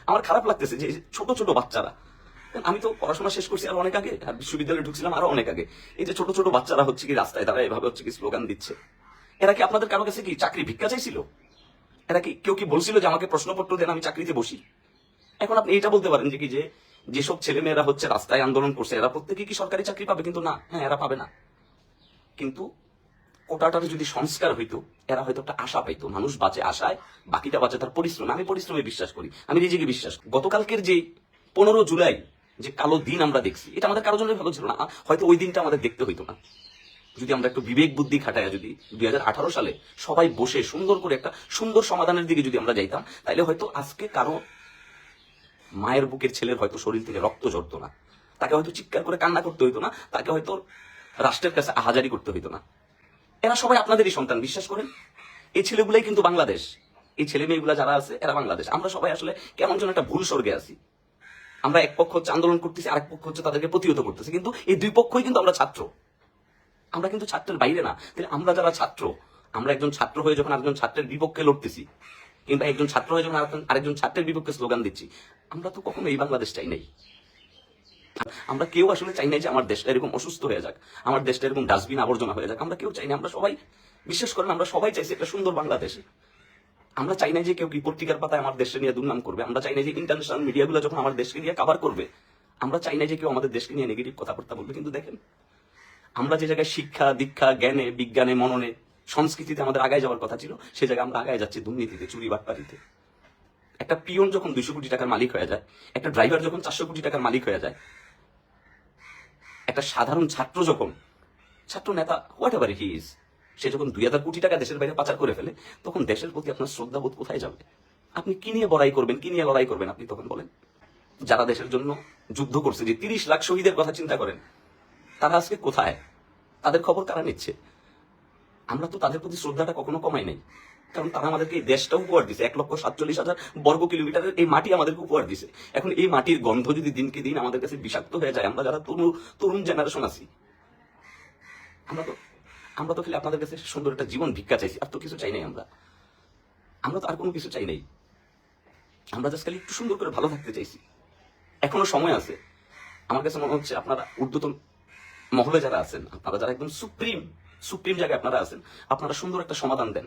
আমার খারাপ লাগতেছে যে ছোট ছোট বাচ্চারা, আমি তো পড়াশোনা শেষ করছি আর অনেক আগে, আর বিশ্ববিদ্যালয়ে ঢুকছিলাম আরো অনেক আগে, এই যে ছোট ছোট বাচ্চারা হচ্ছে কি রাস্তায় তারা এভাবে হচ্ছে কি স্লোগান দিচ্ছে, এরা কি আপনাদের কারো কাছে কি চাকরি ভিক্ষা চাইছিল? এরা কি কেউ কি বলছিল যে আমাকে প্রশ্নপত্র দেন আমি চাকরিতে বসি? এখন আপনি এটা বলতে পারেন যে কি যে যেসব ছেলে মেয়েরা হচ্ছে রাস্তায় আন্দোলন করছে এরা প্রত্যেকে কি সরকারি চাকরি পাবে? কিন্তু না, হ্যাঁ এরা পাবে না। কিন্তু কোটাটার যদি সংস্কার হইতো এরা হয়তো একটা আশা পাইতো, মানুষ বাঁচে আশায়, বাকিটা বাঁচে তার পরিশ্রম। আমি পরিশ্রমে বিশ্বাস করি, আমি নিজেকে বিশ্বাস করি। গতকালকের যে 15 জুলাই যে কালো দিন আমরা দেখছি, এটা আমাদের কারোর জন্য ভালো ছিল না, হয়তো ওই দিনটা আমাদের দেখতে হইতো না যদি আমরা একটু বিবেক বুদ্ধি খাটায় যদি 2018 সালে সবাই বসে সুন্দর করে একটা সুন্দর সমাধানের দিকে যদি আমরা যাইতাম, তাইলে হয়তো আজকে কারো মায়ের বুকের ছেলের হয়তো শরীর থেকে রক্ত ঝরতো না, তাকে হয়তো চিৎকার করে কান্না করতে হইতো না, তাকে হয়তো রাষ্ট্রের কাছে আহাজারি করতে হইতো না। এরা সবাই আপনাদেরই সন্তান, বিশ্বাস করেন। এই ছেলেগুলাই কিন্তু বাংলাদেশ, এই ছেলে মেয়েগুলা যারা আছে এরা বাংলাদেশ। আমরা সবাই আসলে কেমন যেন একটা ভুল স্বর্গে আছি। আমরা এক পক্ষ হচ্ছে আন্দোলন করতেছি, আরেক পক্ষ হচ্ছে তাদেরকে প্রতিহত করতেছি, কিন্তু এই দুই পক্ষই কিন্তু আমরা ছাত্র, আমরা কিন্তু ছাত্রের বাইরে না। তাহলে আমরা যারা ছাত্র, আমরা একজন ছাত্র হয়ে যখন আরেকজন ছাত্রের বিপক্ষে লড়তেছি, কিংবা একজন ছাত্র হয়ে যখন আরেকজন ছাত্রের বিপক্ষে স্লোগান দিচ্ছি, আমরা তো কখনো এই বাংলাদেশ চাই নাই। আমরা কেউ আসলে চাই নাই যে আমার দেশটা এরকম অসুস্থ হয়ে যাক, আমার দেশটা এরকম ডাস্টবিন আবর্জনা হয়ে যাক। আমরা কেউ চাই না। আমরা সবাই, বিশ্বাস করেন, আমরা সবাই চাইছি একটা সুন্দর বাংলাদেশে। আমরা চাই না যে কেউ কি পত্রিকার পাতায় আমার দেশকে নিয়ে দুর্নাম করবে, আমরা চাই না যে ইন্টারন্যাশনাল মিডিয়াগুলো যখন আমার দেশকে নিয়ে কভার করবে, আমরা চাই না যে কেউ আমাদের দেশকে নিয়ে নেগেটিভ কথাবার্তা বলবে। কিন্তু দেখেন, আমরা যে জায়গায় শিক্ষা দীক্ষা জ্ঞানে বিজ্ঞানে মননে সংস্কৃতিতে আমাদের আগায় যাওয়ার কথা ছিল, সে জায়গায় আমরা আগায় যাচ্ছি দুর্নীতিতে, চুরি বাটপারিতে। একটা পিয়ন যখন 200 কোটি টাকার মালিক হয়ে যায়, একটা ড্রাইভার যখন 400 কোটি টাকার মালিক হয়ে যায়, একটা সাধারণ ছাত্র যখন, ছাত্র নেতা হোয়াট এভার হি ইজ, সে যখন 2000 কোটি টাকা দেশের বাইরে পাচার করে ফেলে, তখন দেশের প্রতি আপনার শ্রদ্ধাবোধ কোথায় যাবে? আপনি কি নিয়ে বড়াই করবেন, কি নিয়ে লড়াই করবেন? আপনি তখন বলেন। যারা দেশের জন্য যুদ্ধ করছে, যে 30 লাখ শহীদের কথা চিন্তা করেন, তারা আজকে কোথায়? তাদের খবর কারা নিচ্ছে? আমরা তো তাদের প্রতি শ্রদ্ধাটা কখনো কমাই নাই, কারণ তারা আমাদেরকে এই দেশটা উপহার দিছে, 1,47,000 বর্গ কিলোমিটারের এই মাটি আমাদেরকে উপহার দিছে। এখন এই মাটির গন্ধ যদি দিনকে দিন আমাদের কাছে বিষাক্ত হয়ে যায়, আমরা যারা তরুণ জেনারেশন আছি, আমরা তো খালি আপনাদের কাছে সুন্দর একটা জীবন ভিক্ষা চাইছি, আর তো কিছু চাই নাই। আমরা তো আর কোনো কিছু চাই নাই, আমরা জাস্ট খালি একটু সুন্দর করে ভালো থাকতে চাইছি। এখনো সময় আছে। আমার কাছে মনে হচ্ছে আপনারা ঊর্ধ্বতন মহলে যারা আছেন, আপনারা যারা একদম সুপ্রিম জায়গায় আপনারা আছেন, আপনারা সুন্দর একটা সমাধান দেন।